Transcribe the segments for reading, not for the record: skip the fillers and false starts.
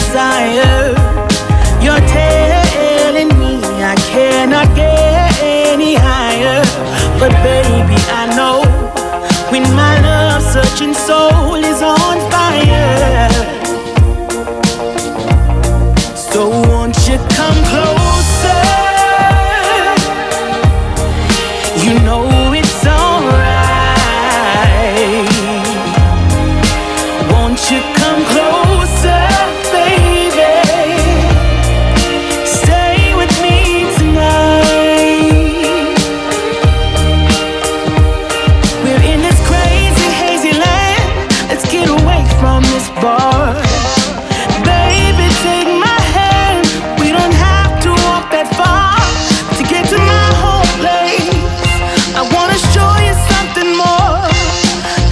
desire. You're telling me I cannot get any higher. But baby, I know when my love-searching soul is on fire. So won't you come closer? You know it's alright. Won't you come closer, baby? Stay with me tonight. We're in this crazy, hazy land. Let's get away from this bar. Baby, take my hand. We don't have to walk that far to get to my home place. I wanna show you something more.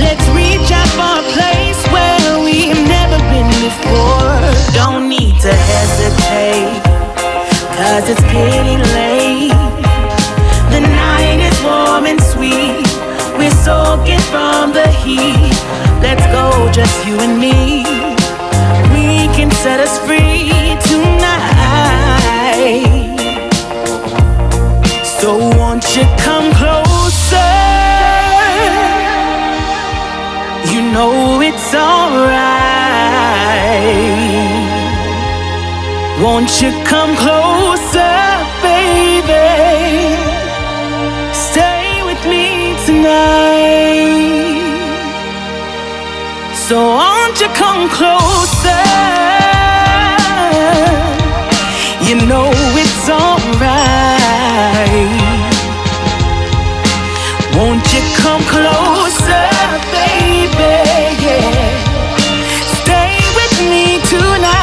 Let's reach out for a place where we've never been before. Don't need to hesitate, 'cause it's getting late. The night is warm and sweet. We're soaking from the heat. Let's go, just you and me. We can set us free tonight. So won't you come closer? You know it's alright. Won't you come closer, baby? Stay with me tonight. So won't you come closer? You know it's alright. Won't you come closer, baby? Yeah. Stay with me tonight.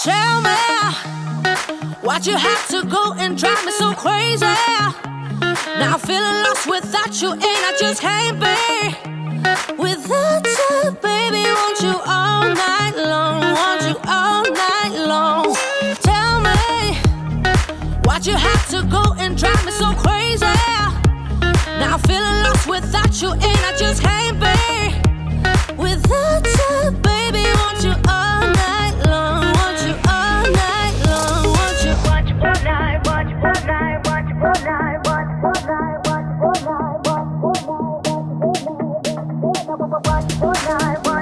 Tell me why'd you have to go and drive me so crazy? Now I'm feeling lost without you, and I just can't be without you, baby. Want you all night long, want you all night long. Tell me why'd you have to go and drive me so crazy? Now I'm feeling lost without you, and I just can't be without you, baby. Want you all night long, want you all night long, want you all night, want you all night, want you all night, want you all night, want you all night, want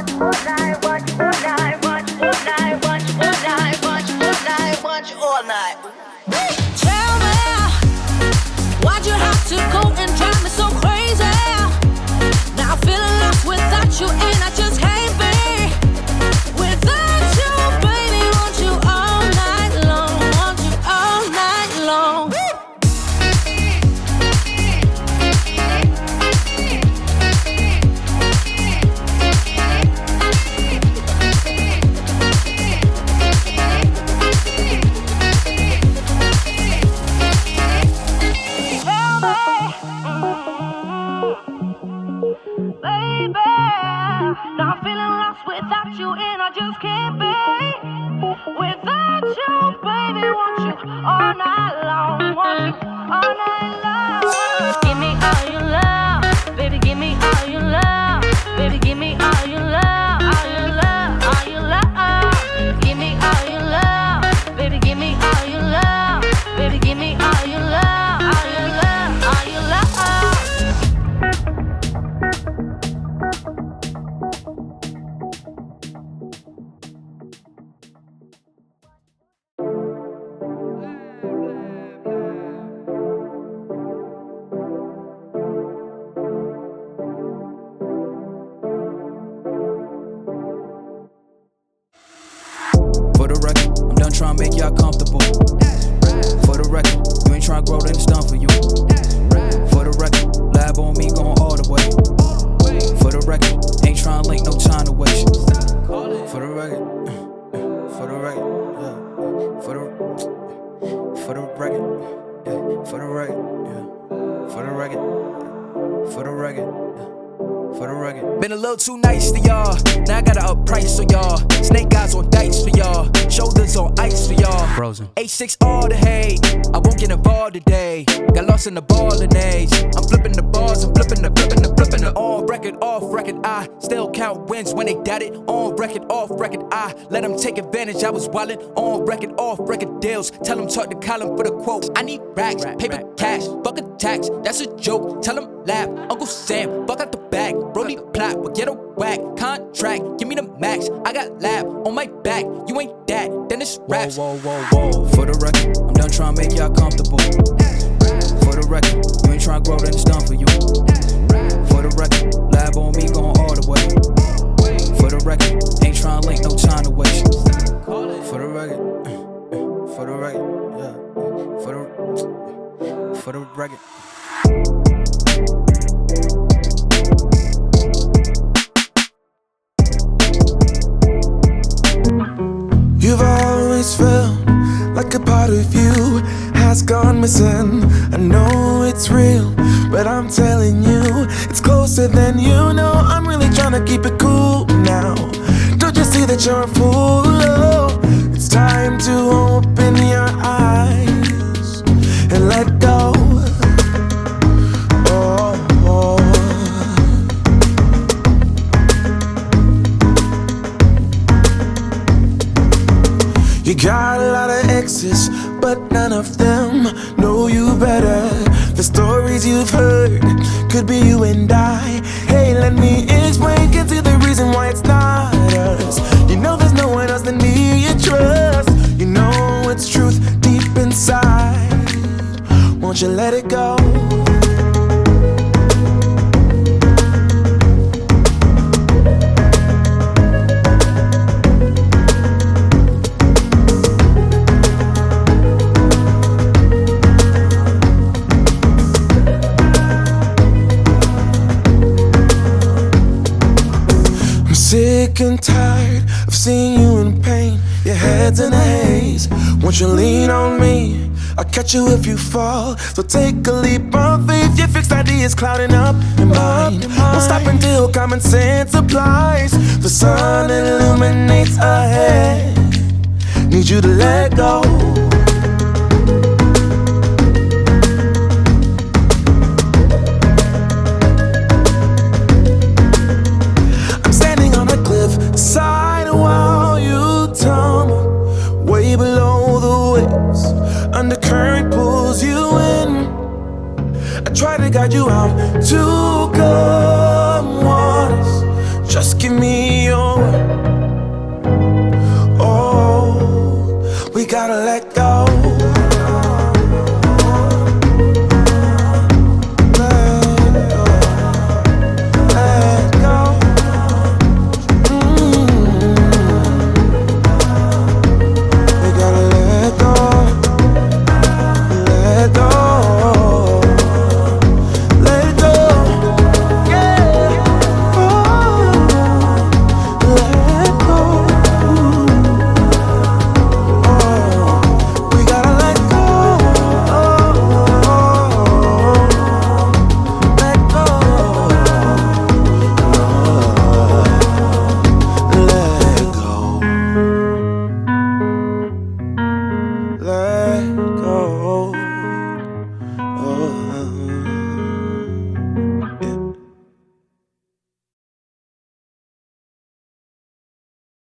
you all night, want you all night, want you all night, want you all night, want you all night, want you all night. Tell me why'd you have to go and drive me so crazy? Now I'm feeling lost without you, and I just can't be without you, baby. Want you all night long, want you all night long. Now I'm feeling lost without you, and I just can't be without you, baby. Want you all night long, want you all night long. Give me all your love, baby. Give me all your love, baby. Give me all your love, all your love, all your love. Give me all your love, baby. Give me all your love, baby. Give me all your love, all your love, all your love. Trying to make y'all comfortable. For the record, you ain't trying to grow, then it's done for you. For the record, lab on me going all the way. For the record, ain't trying to link, no time to waste. For the record, for the record, yeah. For the record, yeah. For the record, yeah. For the record, for the record, yeah. For the record. Been a little too nice to y'all. Now I gotta up price for y'all. Snake eyes on dice for y'all. Shoulders on ice for y'all. Frozen. A6 all the hate. I won't get involved today. Got lost in the ball and age. I'm flipping the bars. I'm flipping the on record, off record. I still count wins when they doubt it. On record, off record. I let them take advantage. I was wildin'. On record, off record deals. Tell them talk to Colin for the quote. I need racks, paper, cash, fuck a tax. That's a joke. Tell them laugh. Uncle Sam, fuck out the bag. Brody plot, but get a whack. Contract, give me the max. I got lab on my back. You ain't that, then it's raps. Whoa, whoa, whoa, whoa. For the record, I'm done trying to make y'all comfortable. For the record, you ain't trying to grow, then it's done for you. For the record, lab on me going all the way. For the record, ain't trying to link, no time to waste. For the record, for the record, yeah. For the record. You've always felt like a part of you has gone missing. I know it's real, but I'm telling you, it's closer than you know. I'm really trying to keep it cool now. Don't you see that you're a fool? Oh, it's time to open your eyes and let go. You got a lot of exes, but none of them know you better. The stories you've heard could be you and I. Hey, let me explain, get to the reason why it's not us. You know there's no one else than me you trust. You know it's truth deep inside. Won't you let it go? Sick and tired of seeing you in pain. Your head heads in a haze. Won't you lean on me? I'll catch you if you fall. So take a leap of faith. Your fixed ideas clouding up your mind. Won't stop until common sense applies. The sun illuminates ahead. Need you to let go. I'm standing on a cliff side while you tumble way below the waves. Undercurrent pulls you in. I try to guide you out to calm waters. Just give me your word. Oh, we gotta let go.